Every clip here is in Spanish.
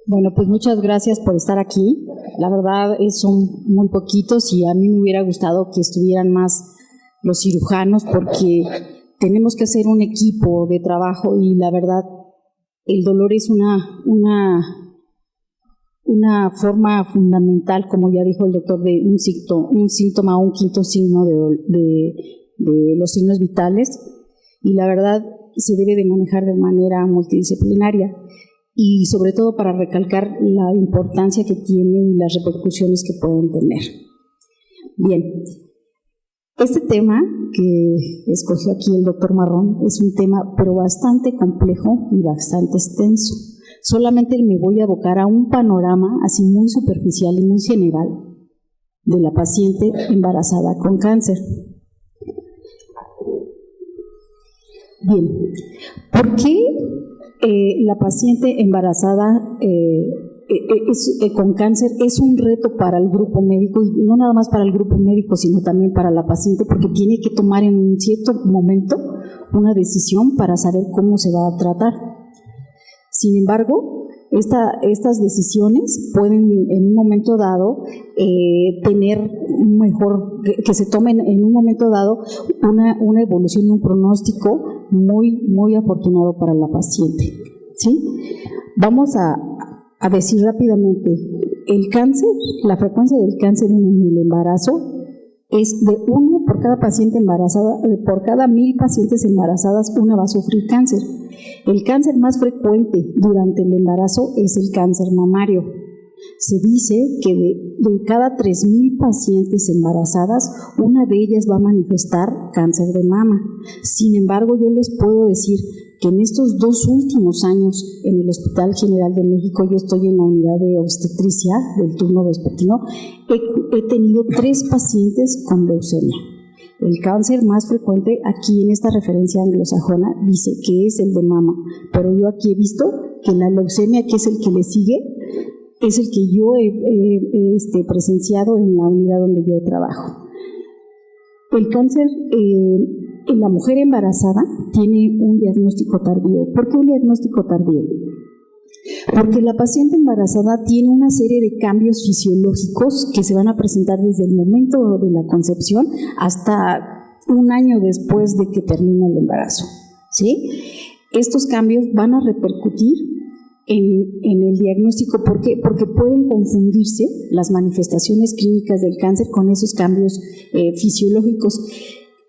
Bueno, pues muchas gracias por estar aquí. La verdad son muy poquitos y a mí me hubiera gustado que estuvieran más los cirujanos porque tenemos que hacer un equipo de trabajo y la verdad el dolor es una forma fundamental, como ya dijo el doctor, de un síntoma, un quinto signo de los signos vitales y la verdad se debe de manejar de manera multidisciplinaria. Y sobre todo para recalcar la importancia que tiene y las repercusiones que pueden tener. Bien, este tema que escogió aquí el doctor Marrón es un tema pero bastante complejo y bastante extenso. Solamente me voy a abocar a un panorama así muy superficial y muy general de la paciente embarazada con cáncer. Bien, ¿por qué la paciente embarazada con cáncer es un reto para el grupo médico y no nada más para el grupo médico sino también para la paciente porque tiene que tomar en un cierto momento una decisión para saber cómo se va a tratar? Sin embargo, estas decisiones pueden en un momento dado tener que se tomen en un momento dado una evolución y un pronóstico muy afortunado para la paciente. ¿Sí? Vamos a decir rápidamente, el cáncer, la frecuencia del cáncer en el embarazo es de 1 por cada paciente embarazada, por cada 1000 pacientes embarazadas, una va a sufrir cáncer. El cáncer más frecuente durante el embarazo es el cáncer mamario. Se dice que de cada 3000 pacientes embarazadas, una de ellas va a manifestar cáncer de mama. Sin embargo, yo les puedo decir que en estos 2 últimos años en el Hospital General de México, yo estoy en la unidad de obstetricia del turno vespertino, he tenido 3 pacientes con leucemia. El cáncer más frecuente aquí en esta referencia anglosajona dice que es el de mama, pero yo aquí he visto que la leucemia, que es el que le sigue, es el que yo he presenciado en la unidad donde yo trabajo. El cáncer en la mujer embarazada tiene un diagnóstico tardío. ¿Por qué un diagnóstico tardío? Porque la paciente embarazada tiene una serie de cambios fisiológicos que se van a presentar desde el momento de la concepción hasta un año después de que termina el embarazo. ¿Sí? Estos cambios van a repercutir en el diagnóstico. ¿Por qué? Porque pueden confundirse las manifestaciones clínicas del cáncer con esos cambios fisiológicos.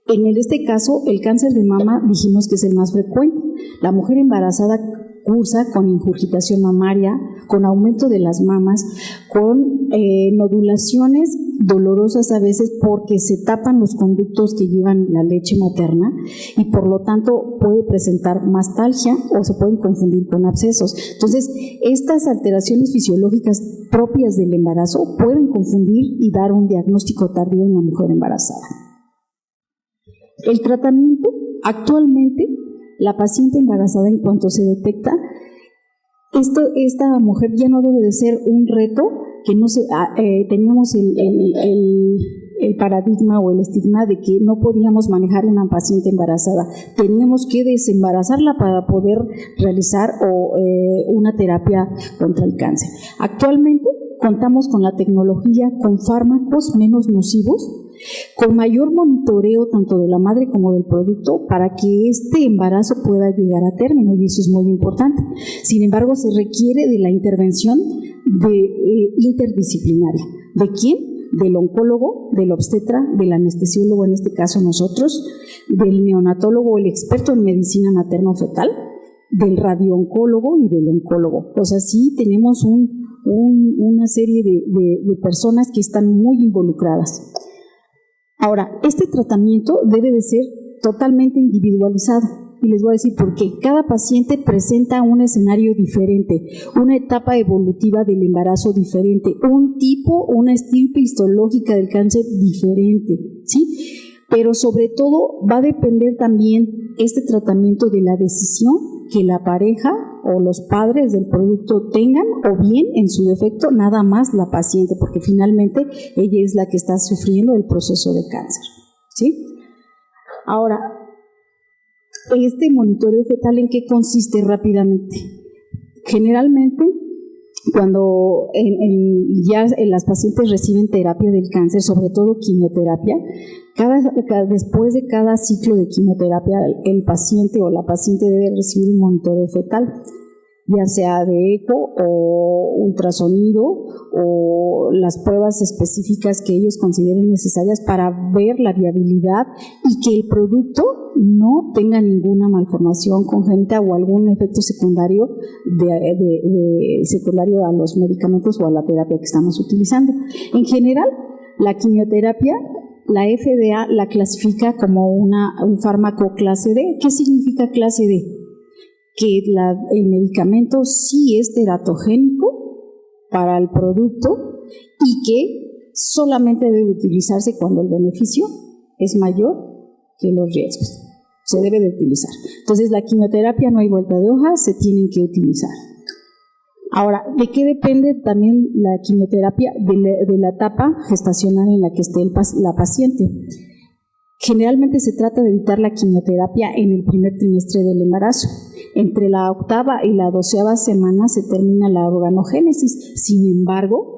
En este caso, el cáncer de mama dijimos que es el más frecuente. La mujer embarazada cursa con ingurgitación mamaria, con aumento de las mamas, con nodulaciones dolorosas a veces porque se tapan los conductos que llevan la leche materna y por lo tanto puede presentar mastalgia o se pueden confundir con abscesos. Entonces, estas alteraciones fisiológicas propias del embarazo pueden confundir y dar un diagnóstico tardío en la mujer embarazada. El tratamiento, actualmente, la paciente embarazada, en cuanto se detecta, esta mujer ya no debe de ser un reto que no se teníamos el paradigma o el estigma de que no podíamos manejar una paciente embarazada, teníamos que desembarazarla para poder realizar una terapia contra el cáncer. Actualmente contamos con la tecnología, con fármacos menos nocivos, con mayor monitoreo tanto de la madre como del producto para que este embarazo pueda llegar a término, y eso es muy importante. Sin embargo, se requiere de la intervención interdisciplinaria. ¿De quién? Del oncólogo, del obstetra, del anestesiólogo, en este caso nosotros, del neonatólogo, el experto en medicina materno-fetal, del radiooncólogo y del oncólogo. O sea, sí tenemos una serie de personas que están muy involucradas. Ahora, este tratamiento debe de ser totalmente individualizado y les voy a decir por qué. Cada paciente presenta un escenario diferente, una etapa evolutiva del embarazo diferente, una estirpe histológica del cáncer diferente, ¿sí? Pero sobre todo va a depender también este tratamiento de la decisión que la pareja o los padres del producto tengan, o bien, en su defecto, nada más la paciente, porque finalmente ella es la que está sufriendo el proceso de cáncer, ¿sí? Ahora, este monitoreo fetal, ¿en qué consiste rápidamente? Generalmente cuando ya las pacientes reciben terapia del cáncer, sobre todo quimioterapia, después de cada ciclo de quimioterapia, el paciente o la paciente debe recibir un monitoreo fetal, ya sea de eco o ultrasonido o las pruebas específicas que ellos consideren necesarias para ver la viabilidad y que el producto no tenga ninguna malformación congénita o algún efecto secundario secundario a los medicamentos o a la terapia que estamos utilizando. En general, la quimioterapia, la FDA la clasifica como un fármaco clase D. ¿Qué significa clase D? Que el medicamento sí es teratogénico para el producto y que solamente debe utilizarse cuando el beneficio es mayor que los riesgos. Se debe de utilizar. Entonces, la quimioterapia no hay vuelta de hoja, se tienen que utilizar. Ahora, ¿de qué depende también la quimioterapia? De la etapa gestacional en la que esté la paciente. Generalmente se trata de evitar la quimioterapia en el primer trimestre del embarazo. Entre la 8ª y la 12ª semana se termina la organogénesis. Sin embargo,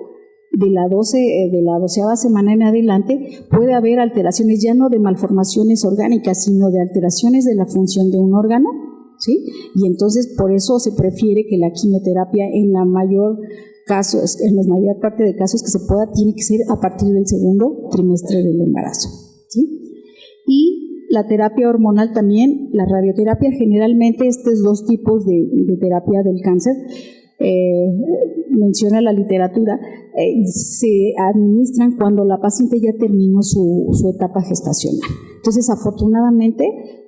de la 12ª semana en adelante puede haber alteraciones ya no de malformaciones orgánicas, sino de alteraciones de la función de un órgano, ¿sí? Y entonces por eso se prefiere que la quimioterapia en la mayor parte de casos que se pueda, tiene que ser a partir del segundo trimestre del embarazo, ¿sí? Y la terapia hormonal también, la radioterapia, generalmente estos dos tipos de terapia del cáncer, menciona la literatura, se administran cuando la paciente ya terminó su etapa gestacional. Entonces, afortunadamente,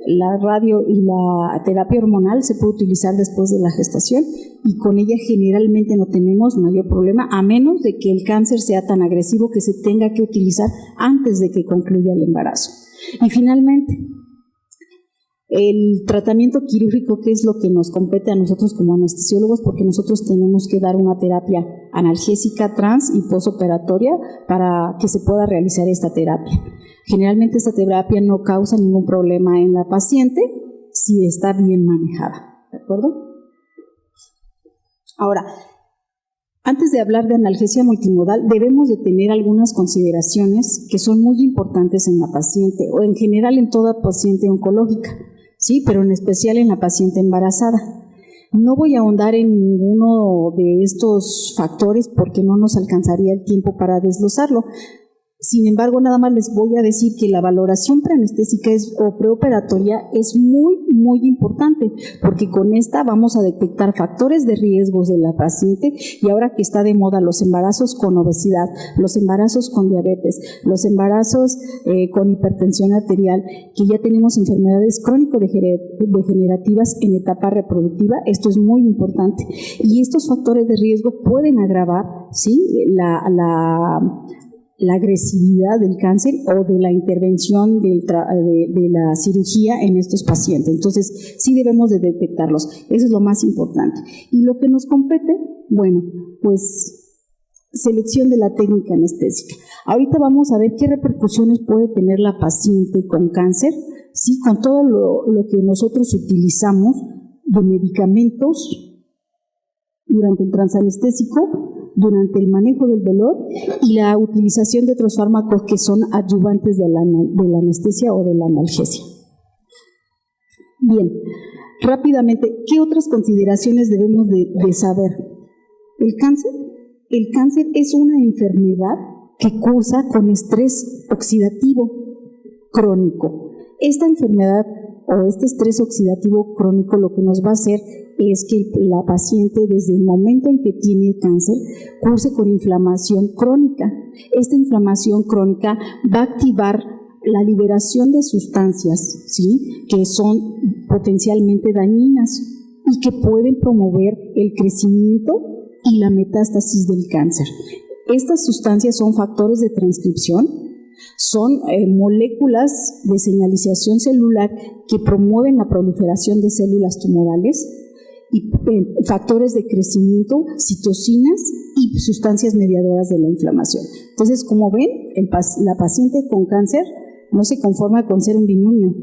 la radio y la terapia hormonal se puede utilizar después de la gestación y con ella generalmente no tenemos mayor problema, a menos de que el cáncer sea tan agresivo que se tenga que utilizar antes de que concluya el embarazo. Y finalmente, el tratamiento quirúrgico, que es lo que nos compete a nosotros como anestesiólogos, porque nosotros tenemos que dar una terapia analgésica, trans y postoperatoria para que se pueda realizar esta terapia. Generalmente esta terapia no causa ningún problema en la paciente si está bien manejada, ¿de acuerdo? Ahora, antes de hablar de analgesia multimodal, debemos de tener algunas consideraciones que son muy importantes en la paciente o en general en toda paciente oncológica, sí, pero en especial en la paciente embarazada. No voy a ahondar en ninguno de estos factores porque no nos alcanzaría el tiempo para desglosarlo. Sin embargo, nada más les voy a decir que la valoración preanestésica o preoperatoria es muy, muy importante, porque con esta vamos a detectar factores de riesgos de la paciente, y ahora que está de moda los embarazos con obesidad, los embarazos con diabetes, los embarazos con hipertensión arterial, que ya tenemos enfermedades crónico-degenerativas en etapa reproductiva, esto es muy importante. Y estos factores de riesgo pueden agravar, ¿sí?, la agresividad del cáncer o de la intervención de la cirugía en estos pacientes. Entonces, sí debemos de detectarlos. Eso es lo más importante. Y lo que nos compete, bueno, pues selección de la técnica anestésica. Ahorita vamos a ver qué repercusiones puede tener la paciente con cáncer, sí, con todo lo que nosotros utilizamos de medicamentos durante el transanestésico, durante el manejo del dolor y la utilización de otros fármacos que son adyuvantes de la anestesia o de la analgesia. Bien, rápidamente, ¿qué otras consideraciones debemos de saber? El cáncer es una enfermedad que cursa con estrés oxidativo crónico. Esta enfermedad o este estrés oxidativo crónico lo que nos va a hacer es que la paciente, desde el momento en que tiene el cáncer, curse con inflamación crónica. Esta inflamación crónica va a activar la liberación de sustancias, ¿sí?, que son potencialmente dañinas y que pueden promover el crecimiento y la metástasis del cáncer. Estas sustancias son factores de transcripción, son moléculas de señalización celular que promueven la proliferación de células tumorales y factores de crecimiento, citocinas y sustancias mediadoras de la inflamación. Entonces, como ven, la paciente con cáncer no se conforma con ser un binomio,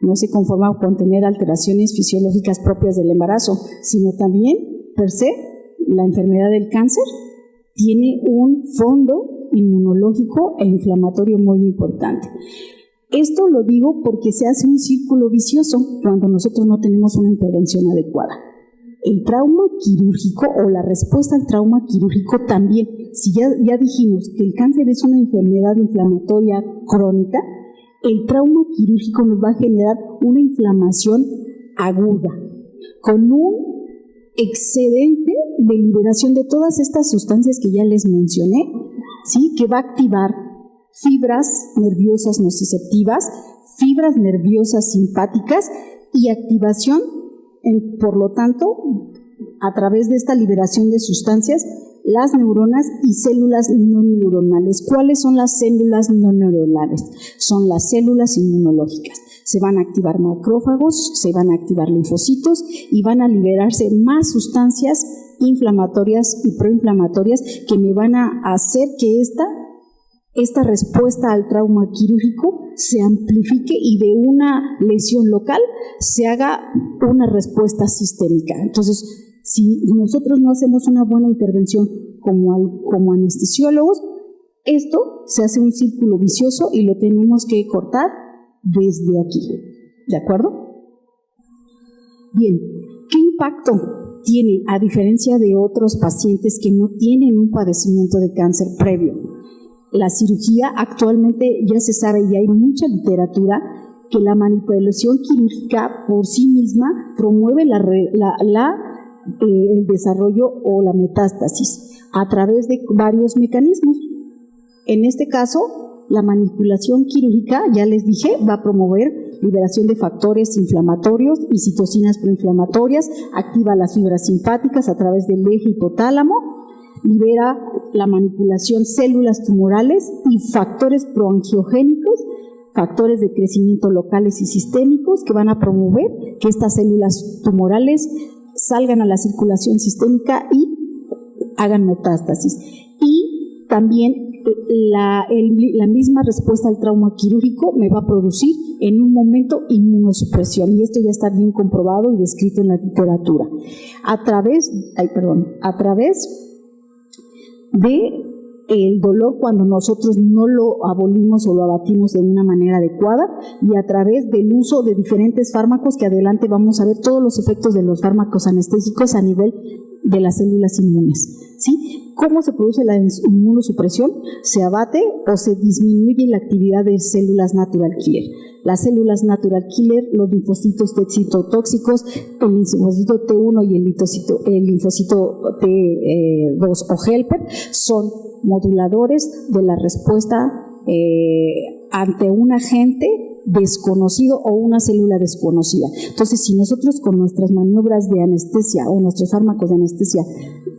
no se conforma con tener alteraciones fisiológicas propias del embarazo, sino también, per se, la enfermedad del cáncer tiene un fondo inmunológico e inflamatorio muy importante. Esto lo digo porque se hace un círculo vicioso cuando nosotros no tenemos una intervención adecuada. El trauma quirúrgico o la respuesta al trauma quirúrgico también, si ya dijimos que el cáncer es una enfermedad inflamatoria crónica, el trauma quirúrgico nos va a generar una inflamación aguda, con un excedente de liberación de todas estas sustancias que ya les mencioné, ¿sí? Que va a activar fibras nerviosas nociceptivas, fibras nerviosas simpáticas y activación, por lo tanto, a través de esta liberación de sustancias, las neuronas y células no neuronales. ¿Cuáles son las células no neuronales? Son las células inmunológicas. Se van a activar macrófagos, se van a activar linfocitos y van a liberarse más sustancias inflamatorias y proinflamatorias que me van a hacer que esta respuesta al trauma quirúrgico se amplifique y de una lesión local se haga una respuesta sistémica. Entonces, si nosotros no hacemos una buena intervención como anestesiólogos, esto se hace un círculo vicioso y lo tenemos que cortar desde aquí. ¿De acuerdo? Bien, ¿qué impacto tiene a diferencia de otros pacientes que no tienen un padecimiento de cáncer previo? La cirugía actualmente ya se sabe y hay mucha literatura que la manipulación quirúrgica por sí misma promueve el desarrollo o la metástasis a través de varios mecanismos. En este caso, la manipulación quirúrgica, ya les dije, va a promover liberación de factores inflamatorios y citocinas proinflamatorias, activa las fibras simpáticas a través del eje hipotálamo, libera la manipulación células tumorales y factores proangiogénicos, factores de crecimiento locales y sistémicos que van a promover que estas células tumorales salgan a la circulación sistémica y hagan metástasis. Y también la misma respuesta al trauma quirúrgico me va a producir en un momento inmunosupresión, y esto ya está bien comprobado y descrito en la literatura. A través de el dolor cuando nosotros no lo abolimos o lo abatimos de una manera adecuada, y a través del uso de diferentes fármacos que adelante vamos a ver todos los efectos de los fármacos anestésicos a nivel de las células inmunes, ¿sí? ¿Cómo se produce la inmunosupresión? Se abate o se disminuye la actividad de células natural killer. Las células natural killer, los linfocitos T citotóxicos, el linfocito T1 y el linfocito T2 o helper son moduladores de la respuesta ante un agente desconocido o una célula desconocida. Entonces, si nosotros con nuestras maniobras de anestesia o nuestros fármacos de anestesia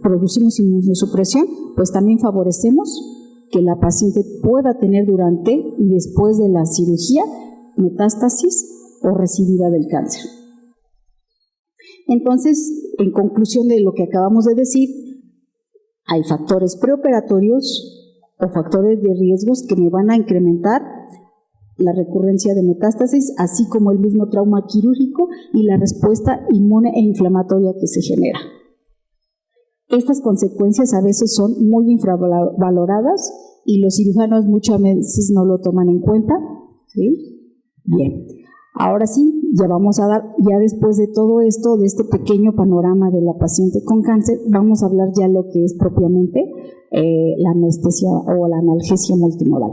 producimos inmunosupresión, pues también favorecemos que la paciente pueda tener durante y después de la cirugía metástasis o recidiva del cáncer. Entonces, en conclusión de lo que acabamos de decir, hay factores preoperatorios o factores de riesgos que me van a incrementar la recurrencia de metástasis, así como el mismo trauma quirúrgico y la respuesta inmune e inflamatoria que se genera. Estas consecuencias a veces son muy infravaloradas y los cirujanos muchas veces no lo toman en cuenta, ¿sí? Bien, ahora sí, ya vamos a dar, ya después de todo esto, de este pequeño panorama de la paciente con cáncer, vamos a hablar ya lo que es propiamente la anestesia o la analgesia multimodal.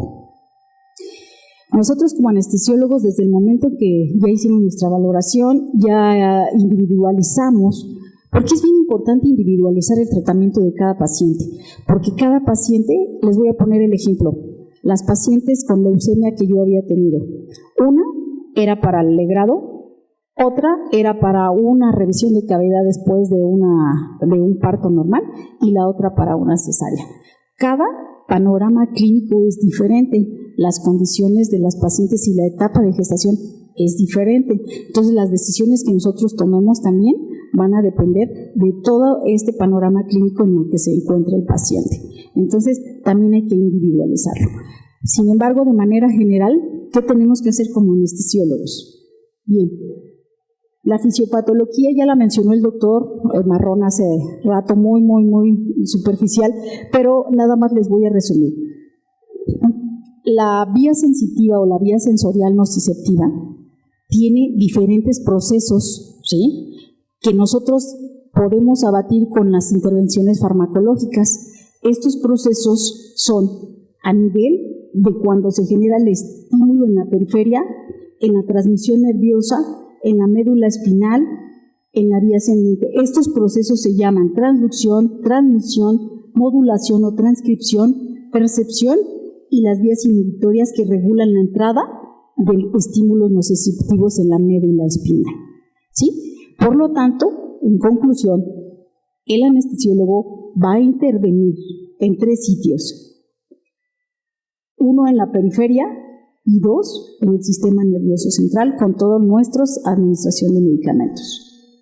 Nosotros como anestesiólogos, desde el momento que ya hicimos nuestra valoración, ya individualizamos, porque es bien importante individualizar el tratamiento de cada paciente, porque cada paciente, les voy a poner el ejemplo, las pacientes con leucemia que yo había tenido, una era para el legrado, otra era para una revisión de cavidad después de un parto normal y la otra para una cesárea. Cada panorama clínico es diferente, las condiciones de las pacientes y la etapa de gestación es diferente. Entonces, las decisiones que nosotros tomemos también van a depender de todo este panorama clínico en el que se encuentra el paciente. Entonces, también hay que individualizarlo. Sin embargo, de manera general, ¿qué tenemos que hacer como anestesiólogos? Bien, La fisiopatología ya la mencionó el doctor Marrón hace rato, muy superficial, pero nada más les voy a resumir. La vía sensitiva o la vía sensorial nociceptiva tiene diferentes procesos, ¿sí?, que nosotros podemos abatir con las intervenciones farmacológicas. Estos procesos son a nivel de cuando se genera el estímulo en la periferia, en la transmisión nerviosa, en la médula espinal, en la vía ascendente. Estos procesos se llaman transducción, transmisión, modulación o transcripción, percepción y las vías inhibitorias que regulan la entrada de estímulos nociceptivos en la médula espinal, ¿sí? Por lo tanto, en conclusión, el anestesiólogo va a intervenir en 3 sitios. 1 en la periferia y 2 en el sistema nervioso central con toda nuestra administración de medicamentos.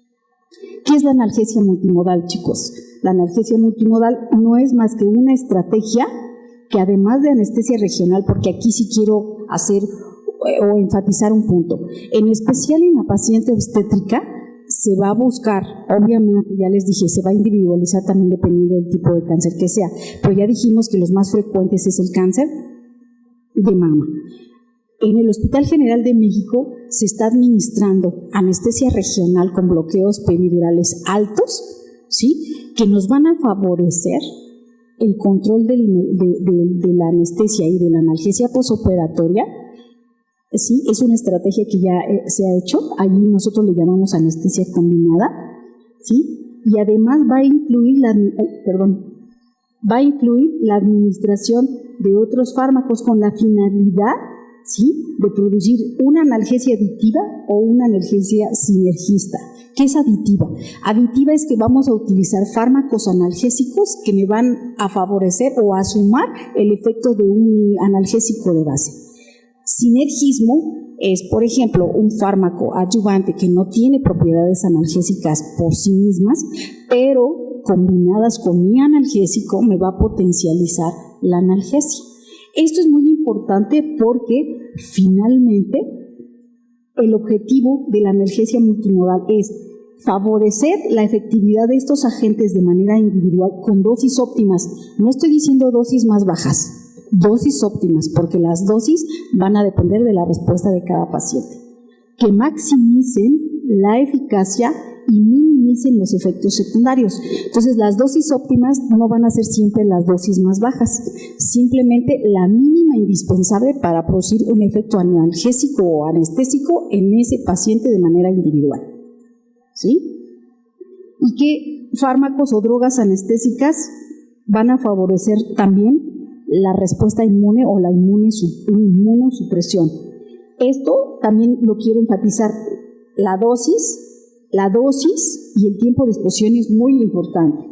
¿Qué es la analgesia multimodal, chicos? La analgesia multimodal no es más que una estrategia que, además de anestesia regional, porque aquí sí quiero hacer o enfatizar un punto, en especial en la paciente obstétrica, se va a buscar, obviamente, ya les dije, se va a individualizar también dependiendo del tipo de cáncer que sea, pero ya dijimos que los más frecuentes es el cáncer de mama. En el Hospital General de México se está administrando anestesia regional con bloqueos peridurales altos, ¿sí?, que nos van a favorecer el control de la anestesia y de la analgesia posoperatoria. Sí, es una estrategia que ya se ha hecho, allí nosotros le llamamos anestesia combinada, ¿sí? Y además va a incluir la administración de otros fármacos con la finalidad, ¿sí?, de producir una analgesia aditiva o una analgesia sinergista. ¿Qué es aditiva? Aditiva es que vamos a utilizar fármacos analgésicos que me van a favorecer o a sumar el efecto de un analgésico de base. Sinergismo es, por ejemplo, un fármaco adyuvante que no tiene propiedades analgésicas por sí mismas, pero combinadas con mi analgésico me va a potencializar la analgesia. Esto es muy importante porque finalmente el objetivo de la analgesia multimodal es favorecer la efectividad de estos agentes de manera individual con dosis óptimas. No estoy diciendo dosis más bajas, dosis óptimas, porque las dosis van a depender de la respuesta de cada paciente, que maximicen la eficacia y minimicen los efectos secundarios. Entonces, las dosis óptimas no van a ser siempre las dosis más bajas, simplemente la mínima indispensable para producir un efecto analgésico o anestésico en ese paciente de manera individual, ¿sí? ¿Y qué fármacos o drogas anestésicas van a favorecer también la respuesta inmune o la inmunosupresión? Esto también lo quiero enfatizar. La dosis y el tiempo de exposición es muy importante.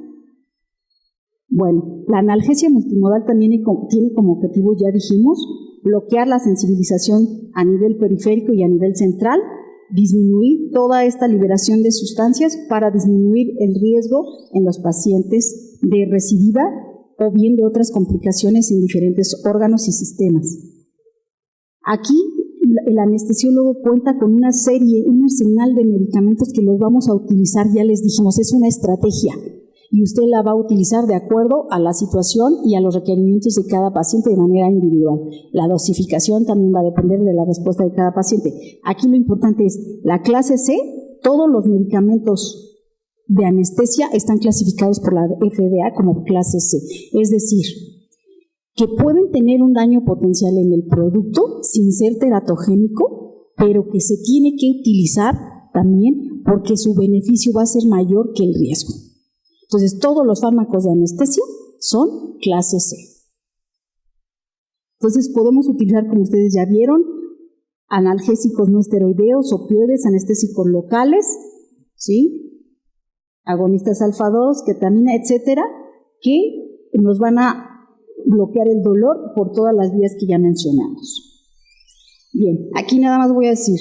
Bueno, la analgesia multimodal también tiene como objetivo, ya dijimos, bloquear la sensibilización a nivel periférico y a nivel central, disminuir toda esta liberación de sustancias para disminuir el riesgo en los pacientes de recidiva o bien de otras complicaciones en diferentes órganos y sistemas. Aquí el anestesiólogo cuenta con un arsenal de medicamentos que los vamos a utilizar, ya les dijimos, es una estrategia y usted la va a utilizar de acuerdo a la situación y a los requerimientos de cada paciente de manera individual. La dosificación también va a depender de la respuesta de cada paciente. Aquí lo importante es la clase C, todos los medicamentos de anestesia están clasificados por la FDA como clase C, es decir, que pueden tener un daño potencial en el producto sin ser teratogénico, pero que se tiene que utilizar también porque su beneficio va a ser mayor que el riesgo. Entonces, todos los fármacos de anestesia son clase C. Entonces, podemos utilizar, como ustedes ya vieron, analgésicos no esteroideos, opioides, anestésicos locales, ¿sí?, agonistas alfa-2, ketamina, etcétera, que nos van a bloquear el dolor por todas las vías que ya mencionamos. Bien, aquí nada más voy a decir,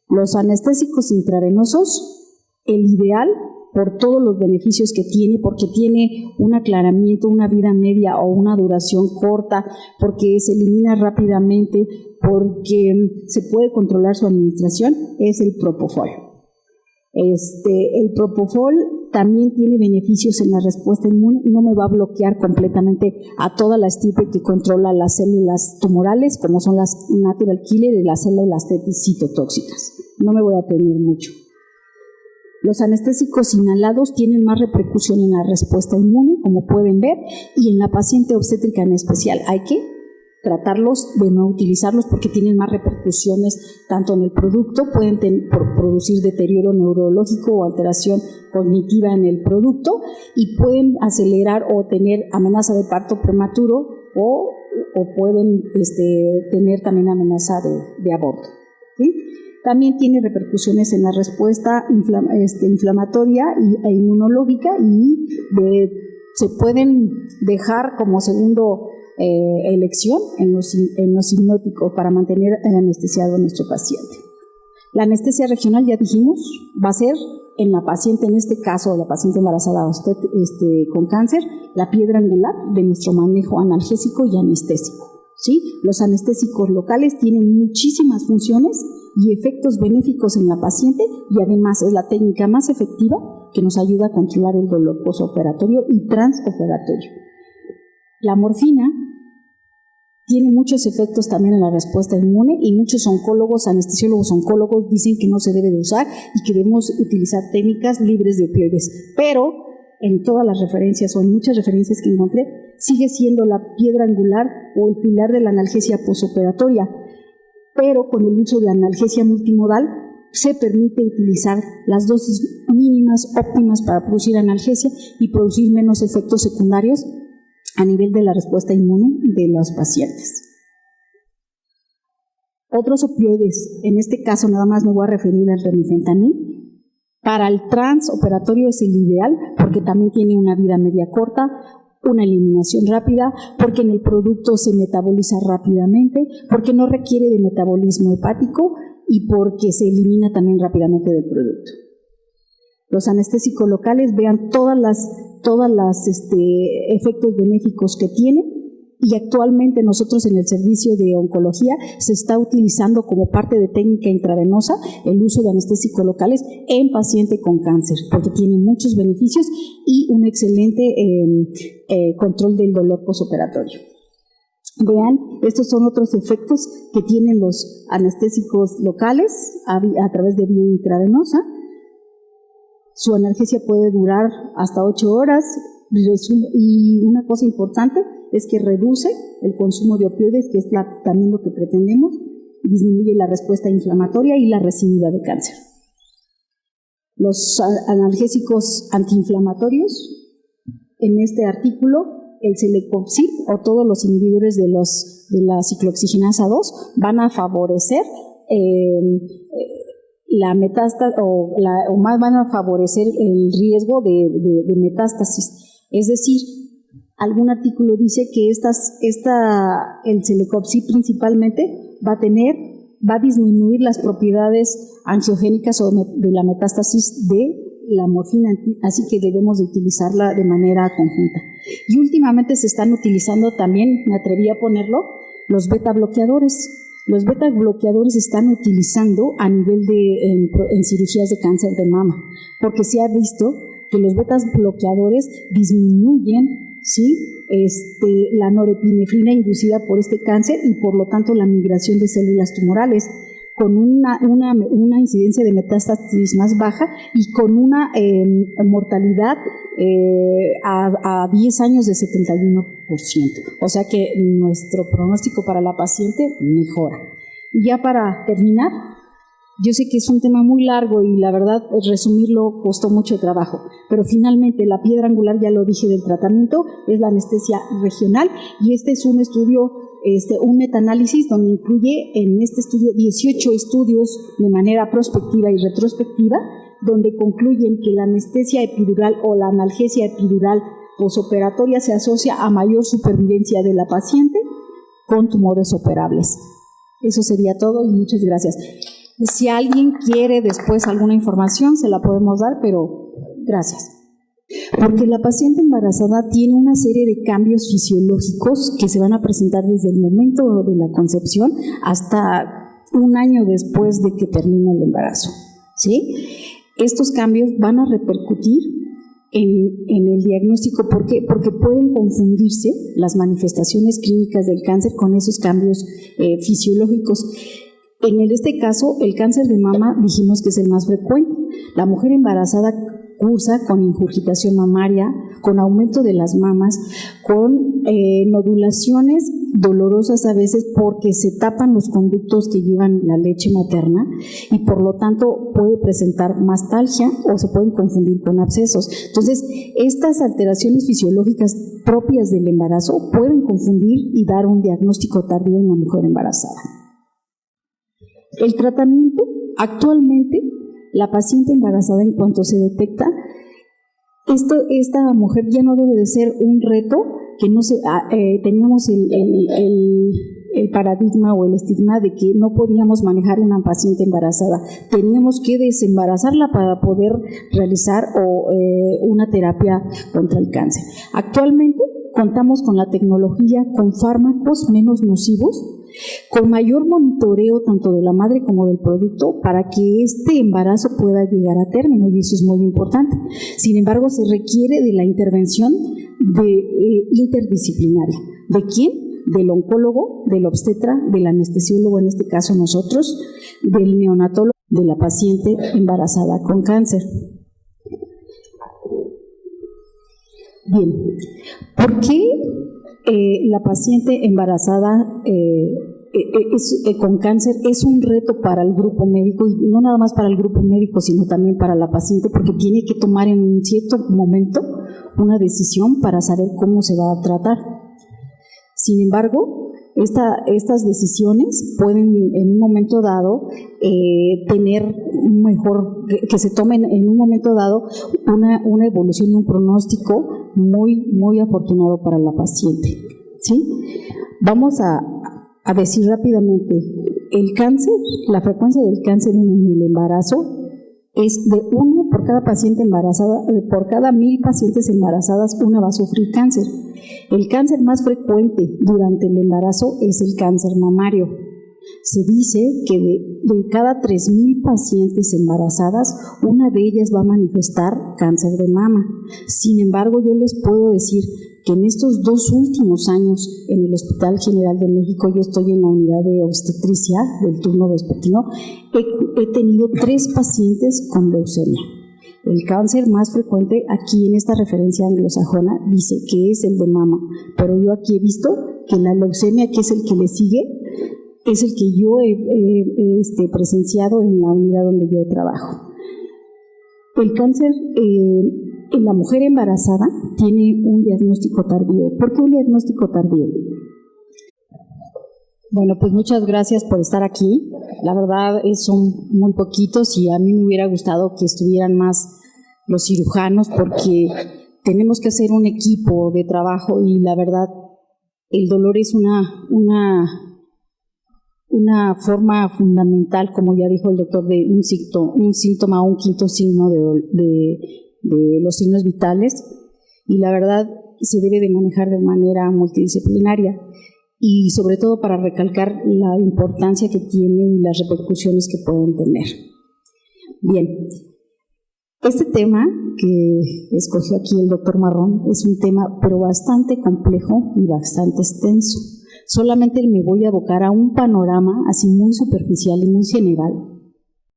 los anestésicos intravenosos, el ideal por todos los beneficios que tiene, porque tiene un aclaramiento, una vida media o una duración corta, porque se elimina rápidamente, porque se puede controlar su administración, es el propofol. El propofol también tiene beneficios en la respuesta inmune, no me va a bloquear completamente a toda la estirpe que controla las células tumorales, como son las natural killer y las células citotóxicas. No me voy a tener mucho. Los anestésicos inhalados tienen más repercusión en la respuesta inmune, como pueden ver, y en la paciente obstétrica en especial. Hay que tratarlos de no utilizarlos porque tienen más repercusiones tanto en el producto, pueden producir deterioro neurológico o alteración cognitiva en el producto y pueden acelerar o tener amenaza de parto prematuro o pueden tener también amenaza de aborto, ¿sí? También tiene repercusiones en la respuesta inflamatoria e inmunológica y se pueden dejar como segundo elección en los hipnóticos para mantener anestesiado a nuestro paciente. La anestesia regional, ya dijimos, va a ser en la paciente, en este caso la paciente embarazada con cáncer, la piedra angular de nuestro manejo analgésico y anestésico, ¿sí? Los anestésicos locales tienen muchísimas funciones y efectos benéficos en la paciente y además es la técnica más efectiva que nos ayuda a controlar el dolor posoperatorio y transoperatorio. La morfina tiene muchos efectos también en la respuesta inmune y muchos oncólogos, anestesiólogos oncólogos dicen que no se debe de usar y que debemos utilizar técnicas libres de opioides, pero en todas las referencias o en muchas referencias que encontré sigue siendo la piedra angular o el pilar de la analgesia posoperatoria, pero con el uso de analgesia multimodal se permite utilizar las dosis mínimas óptimas para producir analgesia y producir menos efectos secundarios a nivel de la respuesta inmune de los pacientes. Otros opioides, en este caso nada más me voy a referir al remifentanil. Para el transoperatorio es el ideal porque también tiene una vida media corta, una eliminación rápida, porque en el producto se metaboliza rápidamente, porque no requiere de metabolismo hepático y porque se elimina también rápidamente del producto. Los anestésicos locales, vean todas las efectos benéficos que tienen y actualmente nosotros en el servicio de oncología se está utilizando como parte de técnica intravenosa el uso de anestésicos locales en paciente con cáncer porque tiene muchos beneficios y un excelente control del dolor posoperatorio. Vean, estos son otros efectos que tienen los anestésicos locales a través de vía intravenosa. Su analgesia puede durar hasta 8 horas y una cosa importante es que reduce el consumo de opioides, que es también lo que pretendemos, disminuye la respuesta inflamatoria y la recidiva de cáncer. Los analgésicos antiinflamatorios, en este artículo, el celecoxib o todos los inhibidores de la ciclooxigenasa 2 van a favorecer la metástasis o más van a favorecer el riesgo de metástasis. Es decir, algún artículo dice que el celecoxib principalmente va a disminuir las propiedades angiogénicas o de la metástasis de la morfina, así que debemos de utilizarla de manera conjunta. Y últimamente se están utilizando también, me atreví a ponerlo, los beta bloqueadores. Los beta bloqueadores se están utilizando a nivel en cirugías de cáncer de mama, porque se ha visto que los beta bloqueadores disminuyen, ¿sí?, la norepinefrina inducida por este cáncer y por lo tanto la migración de células tumorales, con una incidencia de metástasis más baja y con una mortalidad a 10 años de 71%. O sea que nuestro pronóstico para la paciente mejora. Y ya para terminar, yo sé que es un tema muy largo y la verdad resumirlo costó mucho trabajo, pero finalmente la piedra angular, ya lo dije, del tratamiento es la anestesia regional y este es un estudio, un metaanálisis donde incluye en este estudio 18 estudios de manera prospectiva y retrospectiva, donde concluyen que la anestesia epidural o la analgesia epidural posoperatoria se asocia a mayor supervivencia de la paciente con tumores operables. Eso sería todo y muchas gracias. Si alguien quiere después alguna información, se la podemos dar, pero gracias. Porque la paciente embarazada tiene una serie de cambios fisiológicos que se van a presentar desde el momento de la concepción hasta un año después de que termine el embarazo, ¿sí? estos cambios van a repercutir en el diagnóstico. ¿Por qué? Porque pueden confundirse las manifestaciones clínicas del cáncer con esos cambios fisiológicos. En este caso, el cáncer de mama dijimos que es el más frecuente. La mujer embarazada cursa con ingurgitación mamaria, con aumento de las mamas, con nodulaciones dolorosas a veces porque se tapan los conductos que llevan la leche materna y por lo tanto puede presentar mastalgia o se pueden confundir con abscesos. Entonces, estas alteraciones fisiológicas propias del embarazo pueden confundir y dar un diagnóstico tardío en una mujer embarazada. El tratamiento, actualmente, la paciente embarazada, en cuanto se detecta, esta mujer ya no debe de ser un reto, que no se teníamos el paradigma o el estigma de que no podíamos manejar una paciente embarazada, teníamos que desembarazarla para poder realizar una terapia contra el cáncer. Actualmente contamos con la tecnología, con fármacos menos nocivos, con mayor monitoreo tanto de la madre como del producto para que este embarazo pueda llegar a término, y eso es muy importante. Sin embargo, se requiere de la intervención interdisciplinaria. ¿De quién? Del oncólogo, del obstetra, del anestesiólogo, en este caso nosotros, del neonatólogo, de la paciente embarazada con cáncer. Bien, ¿por qué la paciente embarazada con cáncer es un reto para el grupo médico, y no nada más para el grupo médico, sino también para la paciente, porque tiene que tomar en un cierto momento una decisión para saber cómo se va a tratar? Sin embargo, estas decisiones pueden en un momento dado tener mejor, que se tomen en un momento dado una evolución y un pronóstico muy afortunado para la paciente, ¿sí? Vamos a decir rápidamente, el cáncer, la frecuencia del cáncer en el embarazo es de 1 por cada paciente embarazada, por cada 1000 pacientes embarazadas, una va a sufrir cáncer. El cáncer más frecuente durante el embarazo es el cáncer mamario. Se dice que de cada 3000 pacientes embarazadas, una de ellas va a manifestar cáncer de mama. Sin embargo, yo les puedo decir que en estos 2 últimos años en el Hospital General de México, yo estoy en la unidad de obstetricia del turno vespertino, he tenido 3 pacientes con leucemia. El cáncer más frecuente aquí en esta referencia anglosajona dice que es el de mama, pero yo aquí he visto que la leucemia, que es el que le sigue, es el que yo he presenciado en la unidad donde yo trabajo. El cáncer en la mujer embarazada tiene un diagnóstico tardío. ¿Por qué un diagnóstico tardío? Bueno, pues muchas gracias por estar aquí. La verdad son muy poquitos y a mí me hubiera gustado que estuvieran más los cirujanos, porque tenemos que hacer un equipo de trabajo y la verdad el dolor es una forma fundamental, como ya dijo el doctor, de un síntoma, un quinto signo de los signos vitales, y la verdad se debe de manejar de manera multidisciplinaria y sobre todo para recalcar la importancia que tiene y las repercusiones que pueden tener. Bien, este tema que escogió aquí el doctor Marrón es un tema pero bastante complejo y bastante extenso. Solamente me voy a abocar a un panorama así muy superficial y muy general